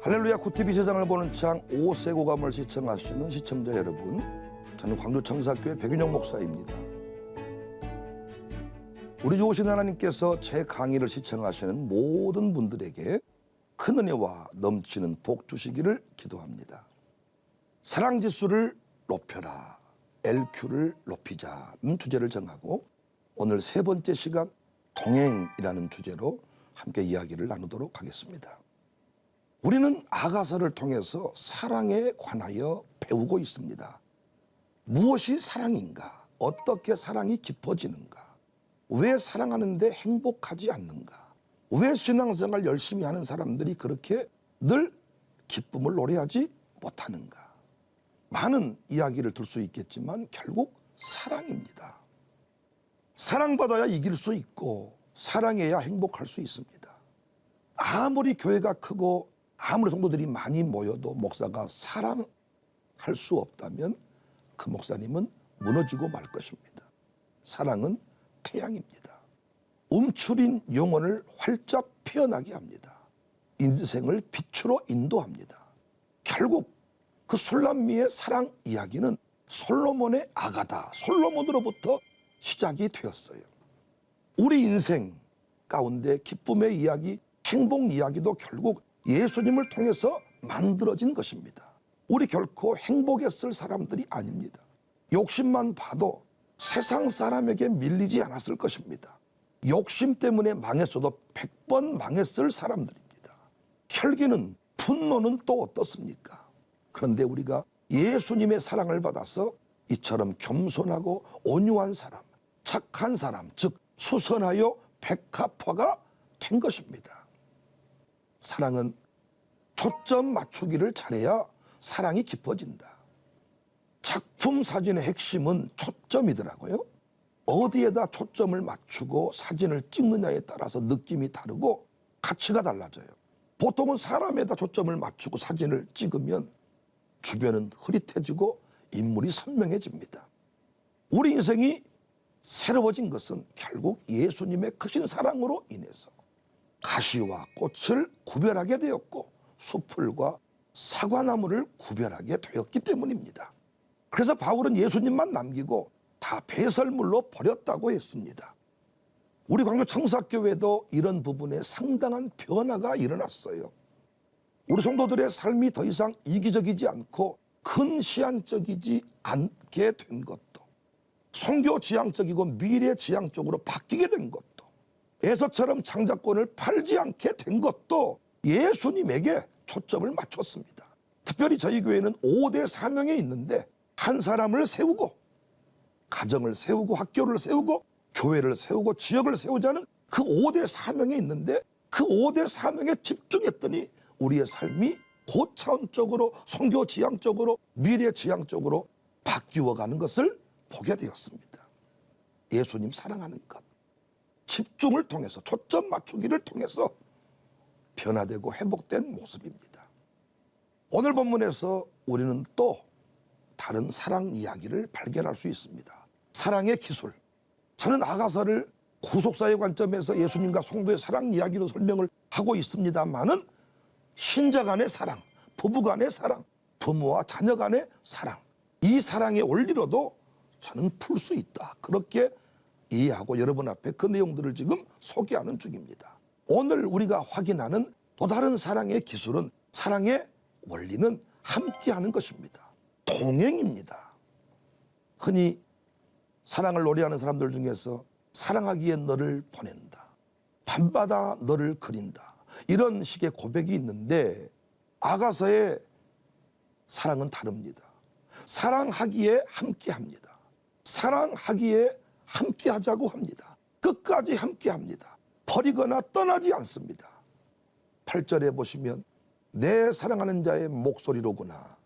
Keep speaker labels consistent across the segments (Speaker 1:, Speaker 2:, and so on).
Speaker 1: 할렐루야 굿TV 세상을 보는 창 5세 고감을 시청하시는 시청자 여러분, 저는 광주 청사교회 백윤영 목사입니다. 우리 좋으신 하나님께서 제 강의를 시청하시는 모든 분들에게 큰 은혜와 넘치는 복 주시기를 기도합니다. 사랑지수를 높여라, LQ를 높이자는 주제를 정하고 오늘 세 번째 시간 동행이라는 주제로 함께 이야기를 나누도록 하겠습니다. 우리는 아가서를 통해서 사랑에 관하여 배우고 있습니다. 무엇이 사랑인가? 어떻게 사랑이 깊어지는가? 왜 사랑하는데 행복하지 않는가? 왜 신앙생활 열심히 하는 사람들이 그렇게 늘 기쁨을 노래하지 못하는가? 많은 이야기를 들 수 있겠지만 결국 사랑입니다. 사랑받아야 이길 수 있고 사랑해야 행복할 수 있습니다. 아무리 교회가 크고 아무리 성도들이 많이 모여도 목사가 사랑할 수 없다면 그 목사님은 무너지고 말 것입니다. 사랑은 태양입니다. 움츠린 영혼을 활짝 피어나게 합니다. 인생을 빛으로 인도합니다. 결국 그 술람미의 사랑 이야기는 솔로몬의 아가다, 솔로몬으로부터 시작이 되었어요. 우리 인생 가운데 기쁨의 이야기, 행복 이야기도 결국 예수님을 통해서 만들어진 것입니다. 우리 결코 행복했을 사람들이 아닙니다. 욕심만 봐도 세상 사람에게 밀리지 않았을 것입니다. 욕심 때문에 망했어도 100번 망했을 사람들입니다. 혈기는, 분노는 또 어떻습니까? 그런데 우리가 예수님의 사랑을 받아서 이처럼 겸손하고 온유한 사람, 착한 사람, 즉 수선하여 백합화가 된 것입니다. 사랑은 초점 맞추기를 잘해야 사랑이 깊어진다. 작품 사진의 핵심은 초점이더라고요. 어디에다 초점을 맞추고 사진을 찍느냐에 따라서 느낌이 다르고 가치가 달라져요. 보통은 사람에다 초점을 맞추고 사진을 찍으면 주변은 흐릿해지고 인물이 선명해집니다. 우리 인생이 새로워진 것은 결국 예수님의 크신 사랑으로 인해서 가시와 꽃을 구별하게 되었고 수풀과 사과나무를 구별하게 되었기 때문입니다. 그래서 바울은 예수님만 남기고 다 배설물로 버렸다고 했습니다. 우리 광주 청사교회도 이런 부분에 상당한 변화가 일어났어요. 우리 성도들의 삶이 더 이상 이기적이지 않고 근시안적이지 않게 된 것도, 선교지향적이고 미래지향적으로 바뀌게 된 것도, 에서처럼 창작권을 팔지 않게 된 것도 예수님에게 초점을 맞췄습니다. 특별히 저희 교회는 5대 사명에 있는데 한 사람을 세우고 가정을 세우고 학교를 세우고 교회를 세우고 지역을 세우자는 그 5대 사명에 있는데 그 5대 사명에 집중했더니 우리의 삶이 고차원적으로 선교지향적으로 미래지향적으로 바뀌어가는 것을 보게 되었습니다. 예수님 사랑하는 것, 집중을 통해서 초점 맞추기를 통해서 변화되고 회복된 모습입니다. 오늘 본문에서 우리는 또 다른 사랑 이야기를 발견할 수 있습니다. 사랑의 기술. 저는 아가서를 구속사의 관점에서 예수님과 성도의 사랑 이야기로 설명을 하고 있습니다만은 신자 간의 사랑, 부부 간의 사랑, 부모와 자녀 간의 사랑, 이 사랑의 원리로도 저는 풀 수 있다. 그렇게 이해하고 여러분 앞에 그 내용들을 지금 소개하는 중입니다. 오늘 우리가 확인하는 또 다른 사랑의 기술은, 사랑의 원리는 함께하는 것입니다. 동행입니다. 흔히 사랑을 노래하는 사람들 중에서 사랑하기에 너를 보낸다, 밤마다 너를 그린다, 이런 식의 고백이 있는데 아가서의 사랑은 다릅니다. 사랑하기에 함께합니다. 사랑하기에 함께하자고 합니다. 끝까지 함께합니다. 버리거나 떠나지 않습니다. 8절에 보시면 내 사랑하는 자의 목소리로구나.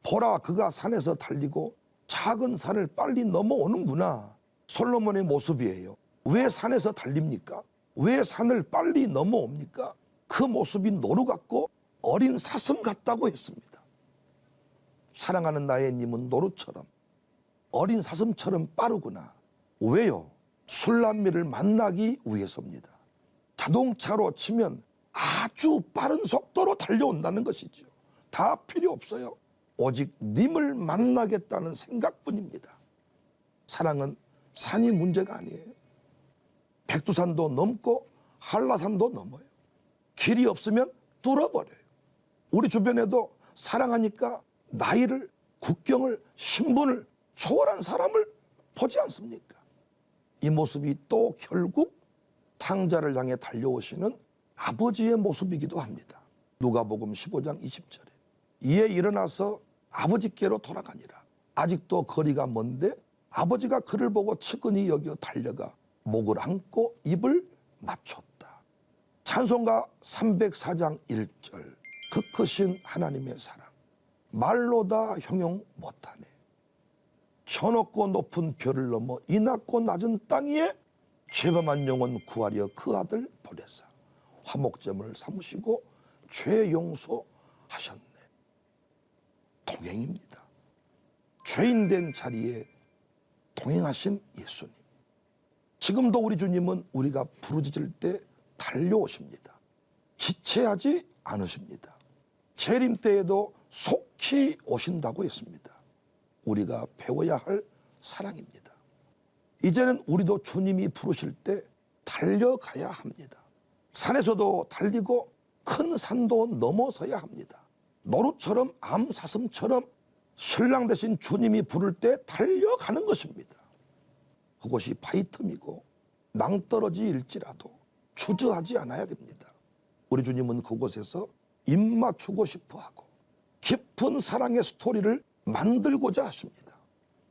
Speaker 1: 보라, 그가 산에서 달리고 작은 산을 빨리 넘어오는구나. 솔로몬의 모습이에요. 왜 산에서 달립니까? 왜 산을 빨리 넘어옵니까? 그 모습이 노루 같고 어린 사슴 같다고 했습니다. 사랑하는 나의 님은 노루처럼 어린 사슴처럼 빠르구나. 왜요? 술람미를 만나기 위해서입니다. 자동차로 치면 아주 빠른 속도로 달려온다는 것이죠. 다 필요 없어요. 오직 님을 만나겠다는 생각뿐입니다. 사랑은 산이 문제가 아니에요. 백두산도 넘고 한라산도 넘어요. 길이 없으면 뚫어버려요. 우리 주변에도 사랑하니까 나이를, 국경을, 신분을 초월한 사람을 보지 않습니까? 이 모습이 또 결국 탕자를 향해 달려오시는 아버지의 모습이기도 합니다. 누가복음 15장 20절에 이에 일어나서 아버지께로 돌아가니라. 아직도 거리가 먼데 아버지가 그를 보고 측은히 여겨 달려가 목을 안고 입을 맞췄다. 찬송가 304장 1절 그 크신 하나님의 사랑 말로 다 형용 못하네. 저 높고 높은 별을 넘어 이 낮고 낮은 땅 위에 죄범한 영혼 구하려 그 아들 보내사 화목제물 삼으시고 죄 용서하셨네. 동행입니다. 죄인된 자리에 동행하신 예수님. 지금도 우리 주님은 우리가 부르짖을 때 달려오십니다. 지체하지 않으십니다. 재림 때에도 속히 오신다고 했습니다. 우리가 배워야 할 사랑입니다. 이제는 우리도 주님이 부르실 때 달려가야 합니다. 산에서도 달리고 큰 산도 넘어서야 합니다. 노루처럼 암사슴처럼 신랑 대신 주님이 부를 때 달려가는 것입니다. 그것이 바위틈이고 낭떠러지일지라도 주저하지 않아야 됩니다. 우리 주님은 그곳에서 입 맞추고 싶어하고 깊은 사랑의 스토리를 만들고자 하십니다.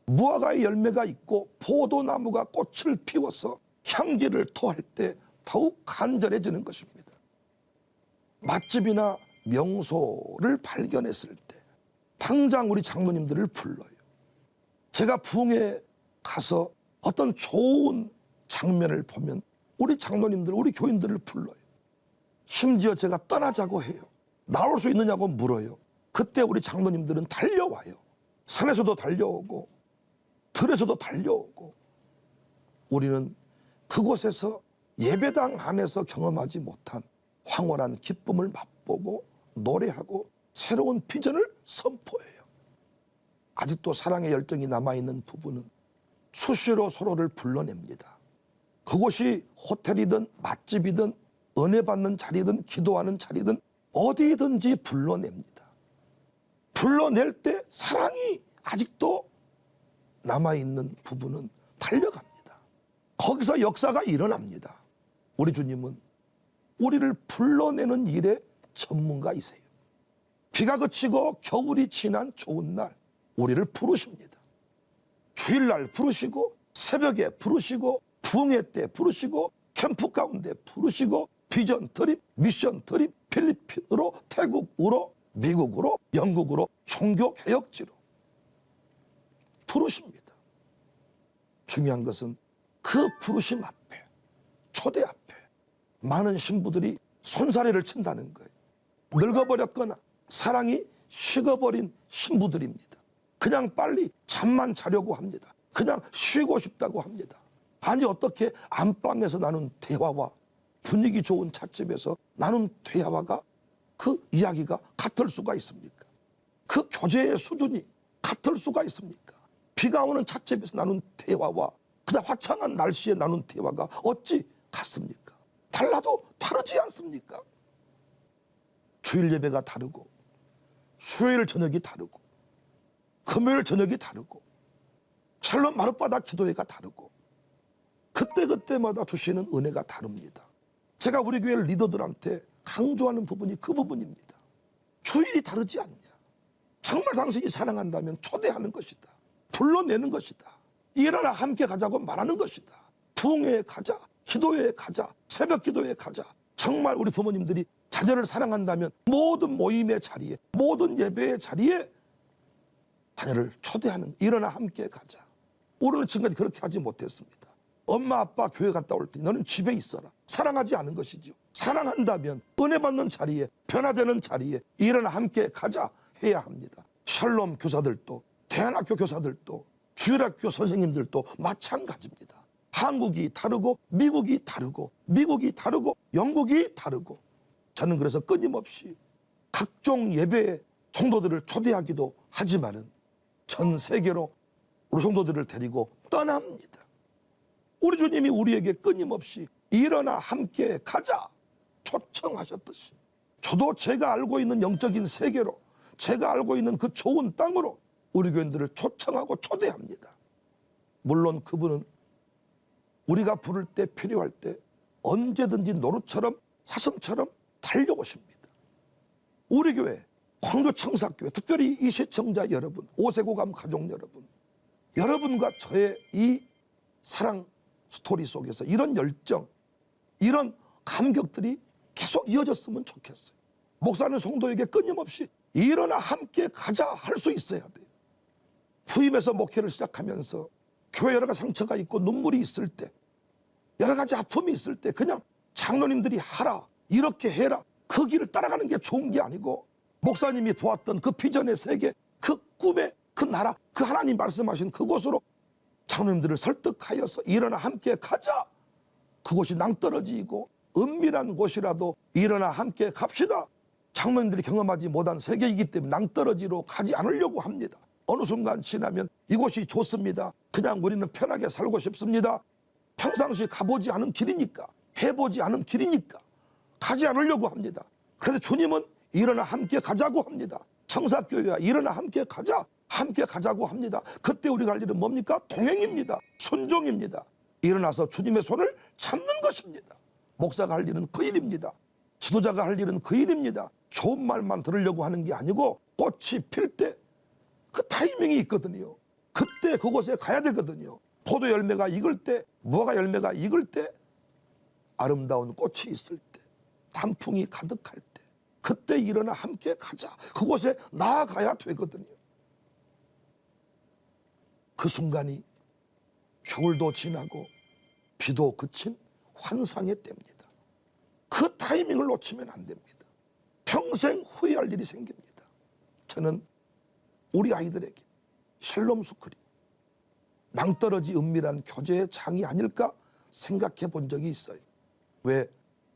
Speaker 1: 무화과의 열매가 있고 포도나무가 꽃을 피워서 향기를 토할 때 더욱 간절해지는 것입니다. 맛집이나 명소를 발견했을 때 당장 우리 장로님들을 불러요. 제가 부흥에 가서 어떤 좋은 장면을 보면 우리 장로님들, 우리 교인들을 불러요. 심지어 제가 떠나자고 해요. 나올 수 있느냐고 물어요. 그때 우리 장로님들은 달려와요. 산에서도 달려오고 들에서도 달려오고 우리는 그곳에서 예배당 안에서 경험하지 못한 황홀한 기쁨을 맛보고 노래하고 새로운 비전을 선포해요. 아직도 사랑의 열정이 남아있는 부부는 수시로 서로를 불러냅니다. 그곳이 호텔이든 맛집이든 은혜 받는 자리든 기도하는 자리든 어디든지 불러냅니다. 불러낼 때 사랑이 아직도 남아있는 부부는 달려갑니다. 거기서 역사가 일어납니다. 우리 주님은 우리를 불러내는 일에 전문가이세요. 비가 그치고 겨울이 지난 좋은 날 우리를 부르십니다. 주일날 부르시고 새벽에 부르시고 부흥회 때 부르시고 캠프 가운데 부르시고 비전 드립, 미션 드립, 필리핀으로, 태국으로, 미국으로, 영국으로, 종교 개혁지로 부르십니다. 중요한 것은 그 부르심 앞에, 초대 앞에 많은 신부들이 손사래를 친다는 거예요. 늙어버렸거나 사랑이 식어버린 신부들입니다. 그냥 빨리 잠만 자려고 합니다. 그냥 쉬고 싶다고 합니다. 아니 어떻게 안방에서 나눈 대화와 분위기 좋은 찻집에서 나눈 대화가 그 이야기가 같을 수가 있습니까? 그 교제의 수준이 같을 수가 있습니까? 비가 오는 찻집에서 나눈 대화와 그다음 화창한 날씨에 나눈 대화가 어찌 같습니까? 달라도 다르지 않습니까? 주일 예배가 다르고 수요일 저녁이 다르고 금요일 저녁이 다르고 샬롬 마룻바닥 기도회가 다르고 그때그때마다 주시는 은혜가 다릅니다. 제가 우리 교회 리더들한테 강조하는 부분이 그 부분입니다. 주일이 다르지 않냐. 정말 당신이 사랑한다면 초대하는 것이다. 불러내는 것이다. 일어나 함께 가자고 말하는 것이다. 부흥회에 가자. 기도회에 가자. 새벽 기도회에 가자. 정말 우리 부모님들이 자녀를 사랑한다면 모든 모임의 자리에, 모든 예배의 자리에 자녀를 초대하는, 일어나 함께 가자. 우리는 지금까지 그렇게 하지 못했습니다. 엄마 아빠 교회 갔다 올 때 너는 집에 있어라. 사랑하지 않은 것이죠. 사랑한다면 은혜 받는 자리에, 변화되는 자리에 일어나 함께 가자 해야 합니다. 샬롬 교사들도, 대안학교 교사들도, 주일학교 선생님들도 마찬가지입니다. 한국이 다르고 미국이 다르고 미국이 다르고 영국이 다르고 저는 그래서 끊임없이 각종 예배에 성도들을 초대하기도 하지만은 전 세계로 우리 성도들을 데리고 떠납니다. 우리 주님이 우리에게 끊임없이 일어나 함께 가자 초청하셨듯이 저도 제가 알고 있는 영적인 세계로, 제가 알고 있는 그 좋은 땅으로 우리 교인들을 초청하고 초대합니다. 물론 그분은 우리가 부를 때, 필요할 때 언제든지 노루처럼 사슴처럼 달려오십니다. 우리 교회, 광교청사교회, 특별히 이 시청자 여러분, 오세고감 가족 여러분, 여러분과 저의 이 사랑 스토리 속에서 이런 열정, 이런 감격들이 계속 이어졌으면 좋겠어요. 목사는 성도에게 끊임없이 일어나 함께 가자 할 수 있어야 돼요. 부임해서 목회를 시작하면서 교회 여러 가지 상처가 있고 눈물이 있을 때, 여러 가지 아픔이 있을 때 그냥 장로님들이 하라, 이렇게 해라, 그 길을 따라가는 게 좋은 게 아니고 목사님이 보았던 그 비전의 세계, 그 꿈의 그 나라, 그 하나님 말씀하신 그곳으로 장로님들을 설득하여서 일어나 함께 가자. 그곳이 낭떠러지이고 은밀한 곳이라도 일어나 함께 갑시다. 장로님들이 경험하지 못한 세계이기 때문에 낭떠러지로 가지 않으려고 합니다. 어느 순간 지나면 이곳이 좋습니다. 그냥 우리는 편하게 살고 싶습니다. 평상시 가보지 않은 길이니까, 해보지 않은 길이니까 가지 않으려고 합니다. 그래서 주님은 일어나 함께 가자고 합니다. 청사교회와 일어나 함께 가자, 함께 가자고 합니다. 그때 우리가 할 일은 뭡니까? 동행입니다. 순종입니다. 일어나서 주님의 손을 잡는 것입니다. 목사가 할 일은 그 일입니다. 지도자가 할 일은 그 일입니다. 좋은 말만 들으려고 하는 게 아니고 꽃이 필 때 그 타이밍이 있거든요. 그때 그곳에 가야 되거든요. 포도 열매가 익을 때, 무화과 열매가 익을 때, 아름다운 꽃이 있을 때, 단풍이 가득할 때, 그때 일어나 함께 가자. 그곳에 나아가야 되거든요. 그 순간이 겨울도 지나고 비도 그친 환상의 때입니다. 그 타이밍을 놓치면 안 됩니다. 평생 후회할 일이 생깁니다. 저는 우리 아이들에게 샬롬 스쿨이 낭떠러지 은밀한 교제의 장이 아닐까 생각해 본 적이 있어요. 왜?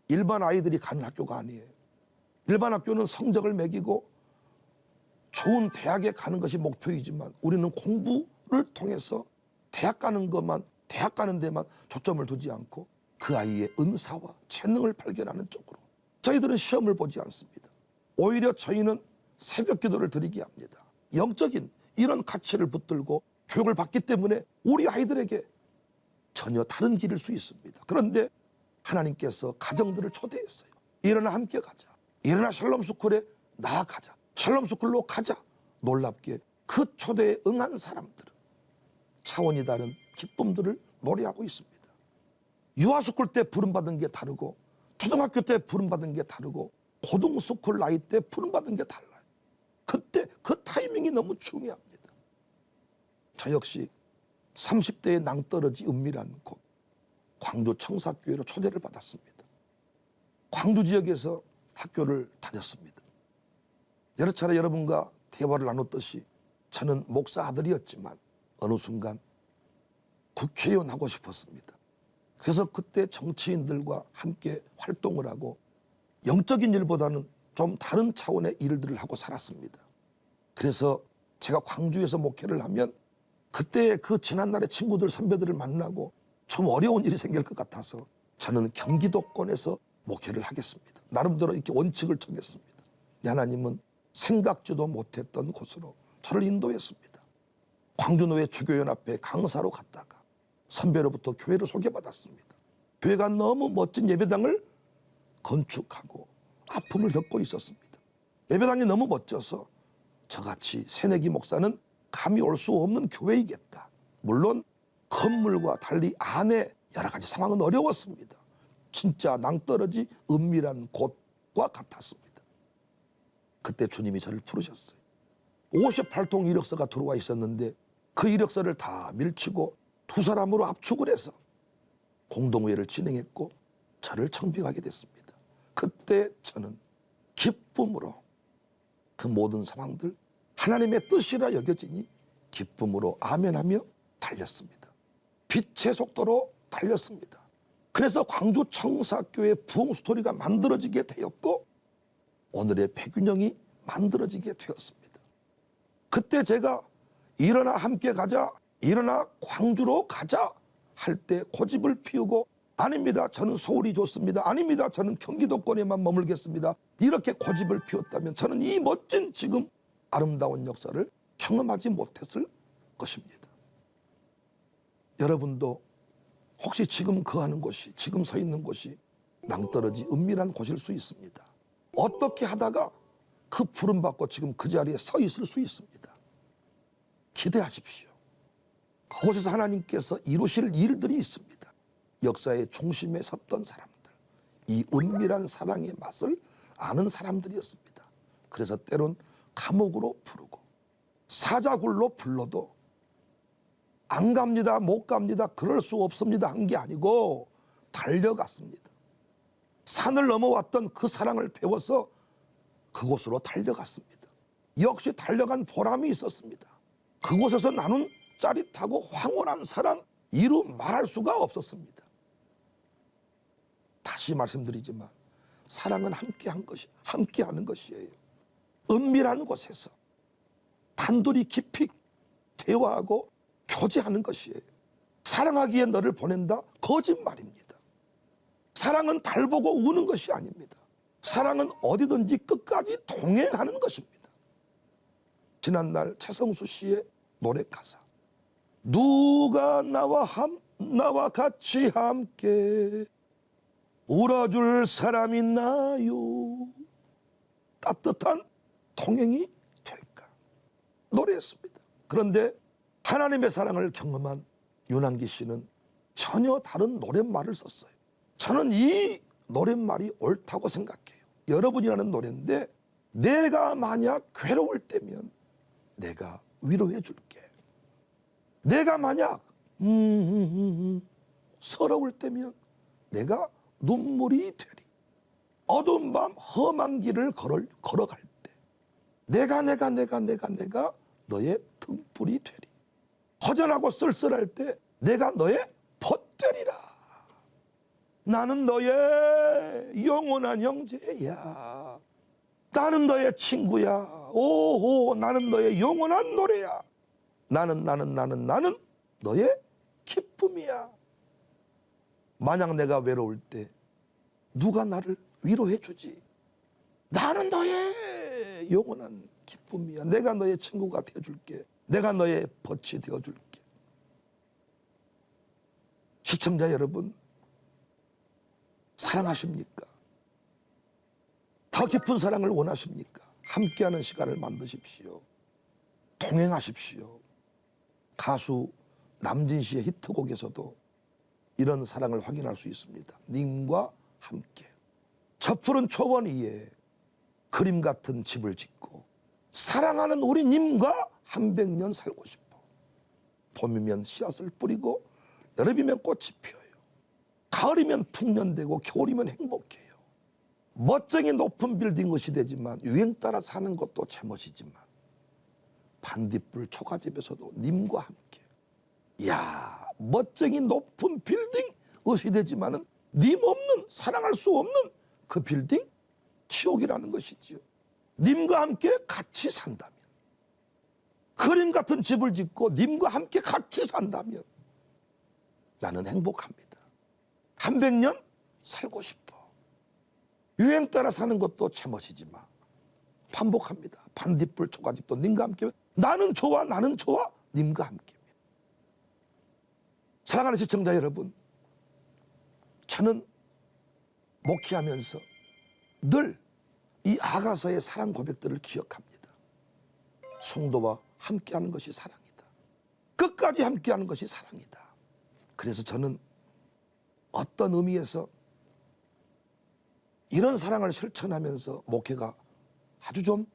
Speaker 1: 일반 아이들이 가는 학교가 아니에요. 일반 학교는 성적을 매기고 좋은 대학에 가는 것이 목표이지만 우리는 공부를 통해서 대학 가는 것만, 대학 가는 데만 초점을 두지 않고 그 아이의 은사와 재능을 발견하는 쪽으로 저희들은 시험을 보지 않습니다. 오히려 저희는 새벽 기도를 드리게 합니다. 영적인 이런 가치를 붙들고 교육을 받기 때문에 우리 아이들에게 전혀 다른 길일 수 있습니다. 그런데 하나님께서 가정들을 초대했어요. 일어나 함께 가자. 일어나 샬롬 스쿨에 나아가자. 샬롬 스쿨로 가자. 놀랍게 그 초대에 응한 사람들은 차원이 다른 기쁨들을 노래하고 있습니다. 유아스쿨 때 부름받은 게 다르고 초등학교 때 부름받은 게 다르고 고등스쿨 나이 때 부름받은 게 달라요. 그때 그 타이밍이 너무 중요합니다. 저 역시 30대의 낭떠러지 은밀한 곳 광주 청사교회로 초대를 받았습니다. 광주 지역에서 학교를 다녔습니다. 여러 차례 여러분과 대화를 나눴듯이 저는 목사 아들이었지만 어느 순간 국회의원 하고 싶었습니다. 그래서 그때 정치인들과 함께 활동을 하고 영적인 일보다는 좀 다른 차원의 일들을 하고 살았습니다. 그래서 제가 광주에서 목회를 하면 그때 그 지난날의 친구들, 선배들을 만나고 좀 어려운 일이 생길 것 같아서 저는 경기도권에서 목회를 하겠습니다. 나름대로 이렇게 원칙을 정했습니다. 하나님은 생각지도 못했던 곳으로 저를 인도했습니다. 광주노회 주교연합회 강사로 갔다가 선배로부터 교회를 소개받았습니다. 교회가 너무 멋진 예배당을 건축하고 아픔을 겪고 있었습니다. 예배당이 너무 멋져서 저같이 새내기 목사는 감이 올 수 없는 교회이겠다. 물론 건물과 달리 안에 여러 가지 상황은 어려웠습니다. 진짜 낭떠러지 은밀한 곳과 같았습니다. 그때 주님이 저를 부르셨어요. 58통 이력서가 들어와 있었는데 그 이력서를 다 밀치고 두 사람으로 압축을 해서 공동회를 진행했고 저를 청빙하게 됐습니다. 그때 저는 기쁨으로 그 모든 상황들 하나님의 뜻이라 여겨지니 기쁨으로 아멘하며 달렸습니다. 빛의 속도로 달렸습니다. 그래서 광주 청사교회 부흥 스토리가 만들어지게 되었고 오늘의 배균형이 만들어지게 되었습니다. 그때 제가 일어나 함께 가자, 일어나 광주로 가자 할 때 고집을 피우고 아닙니다, 저는 서울이 좋습니다, 아닙니다, 저는 경기도권에만 머물겠습니다, 이렇게 고집을 피웠다면 저는 이 멋진 지금 아름다운 역사를 경험하지 못했을 것입니다. 여러분도 혹시 지금 거하는 곳이, 지금 서 있는 곳이 낭떠러지 은밀한 곳일 수 있습니다. 어떻게 하다가 그 부름받고 지금 그 자리에 서 있을 수 있습니다. 기대하십시오. 그곳에서 하나님께서 이루실 일들이 있습니다. 역사의 중심에 섰던 사람들, 이 은밀한 사랑의 맛을 아는 사람들이었습니다. 그래서 때론 감옥으로 부르고 사자굴로 불러도 안 갑니다, 못 갑니다, 그럴 수 없습니다 한 게 아니고 달려갔습니다. 산을 넘어왔던 그 사랑을 배워서 그곳으로 달려갔습니다. 역시 달려간 보람이 있었습니다. 그곳에서 나눈 짜릿하고 황홀한 사랑, 이루 말할 수가 없었습니다. 다시 말씀드리지만 사랑은 함께하는 것이에요. 은밀한 곳에서 단둘이 깊이 대화하고 교제하는 것이에요. 사랑하기에 너를 보낸다? 거짓말입니다. 사랑은 달 보고 우는 것이 아닙니다. 사랑은 어디든지 끝까지 동행하는 것입니다. 지난날 최성수 씨의 노래 가사, 누가 나와 같이 함께 울어줄 사람 있나요? 따뜻한 동행이 될까 노래했습니다. 그런데 하나님의 사랑을 경험한 윤한기 씨는 전혀 다른 노랫말을 썼어요. 저는 이 노랫말이 옳다고 생각해요. 여러분이라는 노래인데, 내가 만약 괴로울 때면 내가 위로해 줄게. 내가 만약 서러울 때면 내가 눈물이 되리. 어두운 밤 험한 길을 걸어갈 때 내가 너의 등불이 되리. 허전하고 쓸쓸할 때 내가 너의 벗되리라. 나는 너의 영원한 형제야. 나는 너의 친구야. 오호, 나는 너의 영원한 노래야. 나는 너의 기쁨이야. 만약 내가 외로울 때 누가 나를 위로해 주지? 나는 너의 영원한 기쁨이야. 내가 너의 친구가 되어줄게. 내가 너의 벗이 되어줄게. 시청자 여러분, 사랑하십니까? 더 깊은 사랑을 원하십니까? 함께하는 시간을 만드십시오. 동행하십시오. 가수 남진 씨의 히트곡에서도 이런 사랑을 확인할 수 있습니다. 님과 함께 저 푸른 초원 위에 그림 같은 집을 짓고 사랑하는 우리 님과 한 100년 살고 싶어. 봄이면 씨앗을 뿌리고 여름이면 꽃이 피어요. 가을이면 풍년되고 겨울이면 행복해요. 멋쟁이 높은 빌딩 것이 되지만 유행 따라 사는 것도 제멋이지만 반딧불 초가집에서도 님과 함께. 이야, 멋쟁이 높은 빌딩 것이 되지만은 님 없는, 사랑할 수 없는 그 빌딩 지옥이라는 것이지요. 님과 함께 같이 산다면, 그림 같은 집을 짓고 님과 함께 같이 산다면 나는 행복합니다. 한 100년 살고 싶어. 유행 따라 사는 것도 제멋이지만 반복합니다. 반딧불 초가집도 님과 함께. 나는 좋아 님과 함께. 사랑하는 시청자 여러분, 저는 목회하면서 늘 이 아가서의 사랑 고백들을 기억합니다. 성도와 함께하는 것이 사랑이다. 끝까지 함께하는 것이 사랑이다. 그래서 저는 어떤 의미에서 이런 사랑을 실천하면서 목회가 아주 좀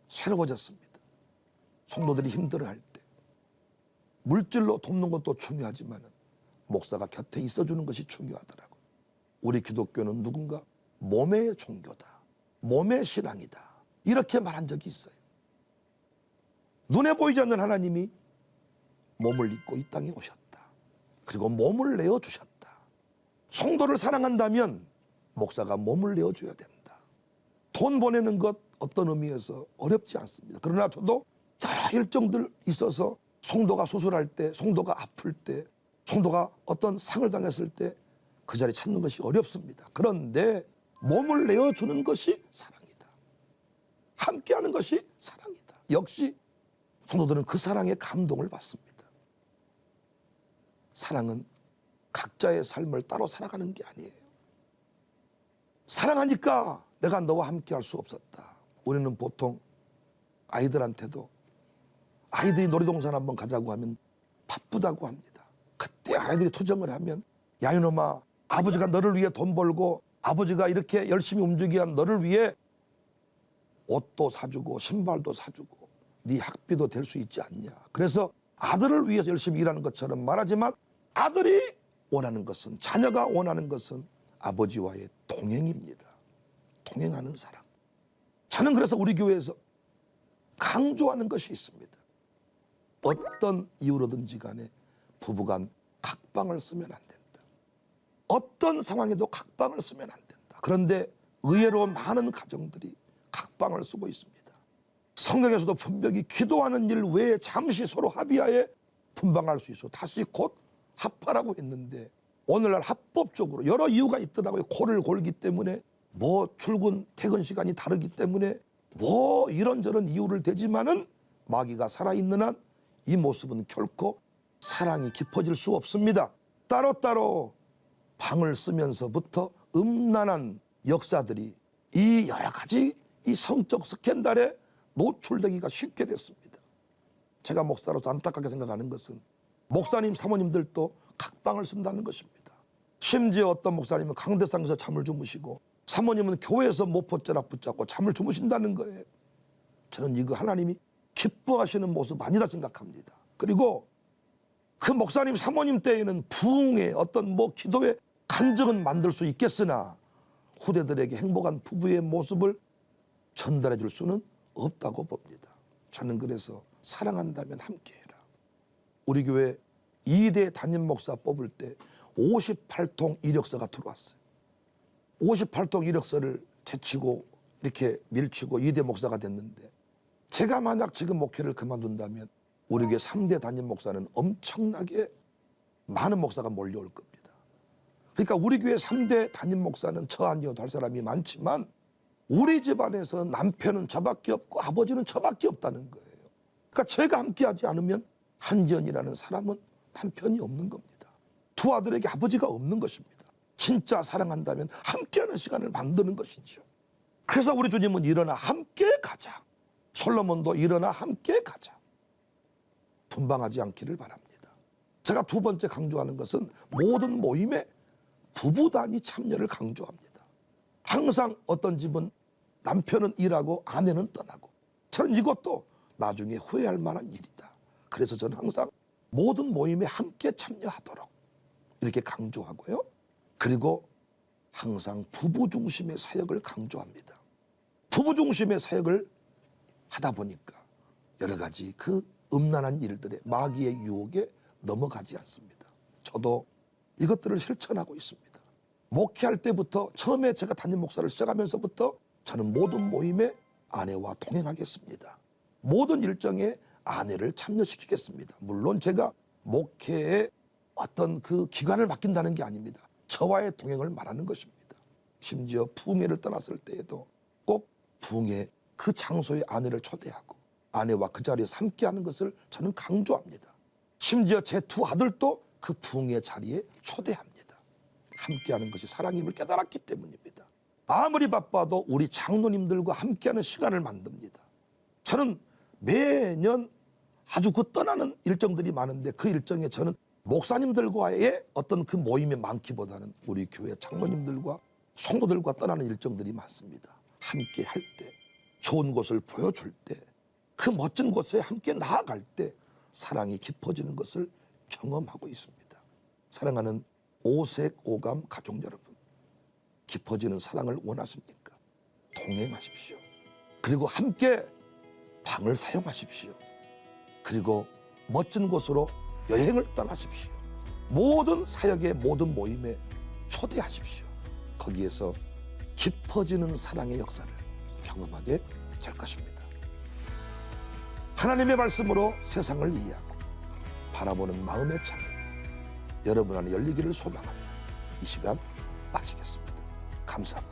Speaker 1: 새로워졌습니다. 성도들이 힘들어할 때 물질로 돕는 것도 중요하지만 목사가 곁에 있어주는 것이 중요하더라고요. 우리 기독교는 누군가 몸의 종교다, 몸의 신앙이다, 이렇게 말한 적이 있어요. 눈에 보이지 않는 하나님이 몸을 입고 이 땅에 오셨다. 그리고 몸을 내어주셨다. 성도를 사랑한다면 목사가 몸을 내어줘야 된다. 돈 보내는 것 어떤 의미에서 어렵지 않습니다. 그러나 저도 여러 일정들 있어서 성도가 수술할 때, 성도가 아플 때, 성도가 어떤 상을 당했을 때 그 자리 찾는 것이 어렵습니다. 그런데 몸을 내어주는 것이 사랑이다. 함께하는 것이 사랑이다. 역시 성도들은 그 사랑에 감동을 받습니다. 사랑은 각자의 삶을 따로 살아가는 게 아니에요. 사랑하니까 내가 너와 함께할 수 없었다. 우리는 보통 아이들한테도 아이들이 놀이동산 한번 가자고 하면 바쁘다고 합니다. 그때 아이들이 투정을 하면 야 이놈아, 아버지가 너를 위해 돈 벌고 아버지가 이렇게 열심히 움직이게 한 너를 위해 옷도 사주고 신발도 사주고 네 학비도 될 수 있지 않냐. 그래서 아들을 위해서 열심히 일하는 것처럼 말하지만 아들이 원하는 것은, 자녀가 원하는 것은 아버지와의 동행입니다. 동행하는 사랑. 저는 그래서 우리 교회에서 강조하는 것이 있습니다. 어떤 이유로든지 간에 부부간 각방을 쓰면 안 된다. 어떤 상황에도 각방을 쓰면 안 된다. 그런데 의외로 많은 가정들이 각방을 쓰고 있습니다. 성경에서도 분명히 기도하는 일 외에 잠시 서로 합의하에 분방할 수 있어 다시 곧 합하라고 했는데 오늘날 합법적으로 여러 이유가 있더라고요. 코를 골기 때문에 뭐 출근 퇴근 시간이 다르기 때문에 뭐 이런저런 이유를 대지만은 마귀가 살아있는 한 이 모습은 결코 사랑이 깊어질 수 없습니다. 따로따로 방을 쓰면서부터 음란한 역사들이 이 여러 가지 이 성적 스캔들에 노출되기가 쉽게 됐습니다. 제가 목사로서 안타깝게 생각하는 것은 목사님, 사모님들도 각방을 쓴다는 것입니다. 심지어 어떤 목사님은 강대상에서 잠을 주무시고 사모님은 교회에서 모포자락 붙잡고 잠을 주무신다는 거예요. 저는 이거 하나님이 기뻐하시는 모습 아니다 생각합니다. 그리고 그 목사님, 사모님 때에는 부흥의 어떤 뭐 기도의 간증은 만들 수 있겠으나 후대들에게 행복한 부부의 모습을 전달해 줄 수는 없다고 봅니다. 저는 그래서 사랑한다면 함께해라. 우리 교회 2대 담임 목사 뽑을 때 58통 이력서가 들어왔어요. 58통 이력서를 제치고 이렇게 밀치고 2대 목사가 됐는데 제가 만약 지금 목회를 그만둔다면 우리 교회 3대 담임 목사는 엄청나게 많은 목사가 몰려올 겁니다. 그러니까 우리 교회 3대 담임 목사는 저 아니어도 할 사람이 많지만 우리 집안에서 남편은 저밖에 없고 아버지는 저밖에 없다는 거예요. 그러니까 제가 함께하지 않으면 한지연이라는 사람은 남편이 없는 겁니다. 두 아들에게 아버지가 없는 것입니다. 진짜 사랑한다면 함께하는 시간을 만드는 것이죠. 그래서 우리 주님은 일어나 함께 가자. 솔로몬도 일어나 함께 가자. 분방하지 않기를 바랍니다. 제가 두 번째 강조하는 것은 모든 모임에 부부 단위 참여를 강조합니다. 항상 어떤 집은 남편은 일하고 아내는 떠나고 저는 이것도 나중에 후회할 만한 일이다. 그래서 저는 항상 모든 모임에 함께 참여하도록 이렇게 강조하고요. 그리고 항상 부부 중심의 사역을 강조합니다. 부부 중심의 사역을 하다 보니까 여러 가지 그 음란한 일들에 마귀의 유혹에 넘어가지 않습니다. 저도 이것들을 실천하고 있습니다. 목회할 때부터 처음에 제가 담임 목사를 시작하면서부터 저는 모든 모임에 아내와 동행하겠습니다. 모든 일정에 아내를 참여시키겠습니다. 물론 제가 목회에 어떤 그 기관을 맡긴다는 게 아닙니다. 저와의 동행을 말하는 것입니다. 심지어 부흥회를 떠났을 때에도 꼭 부흥회 그 장소에 아내를 초대하고 아내와 그 자리에서 함께하는 것을 저는 강조합니다. 심지어 제 두 아들도 그 부흥회 자리에 초대합니다. 함께하는 것이 사랑임을 깨달았기 때문입니다. 아무리 바빠도 우리 장로님들과 함께하는 시간을 만듭니다. 저는 매년 아주 그 떠나는 일정들이 많은데 그 일정에 저는 목사님들과의 어떤 그 모임이 많기보다는 우리 교회 장로님들과 성도들과 떠나는 일정들이 많습니다. 함께 할 때, 좋은 곳을 보여줄 때, 그 멋진 곳에 함께 나아갈 때 사랑이 깊어지는 것을 경험하고 있습니다. 사랑하는 오색 오감 가족 여러분, 깊어지는 사랑을 원하십니까? 동행하십시오. 그리고 함께 방을 사용하십시오. 그리고 멋진 곳으로 여행을 떠나십시오. 모든 사역의 모든 모임에 초대하십시오. 거기에서 깊어지는 사랑의 역사를 경험하게 될 것입니다. 하나님의 말씀으로 세상을 이해하고 바라보는 마음의 창이 여러분 안에 열리기를 소망하며 이 시간 마치겠습니다. 감사합니다.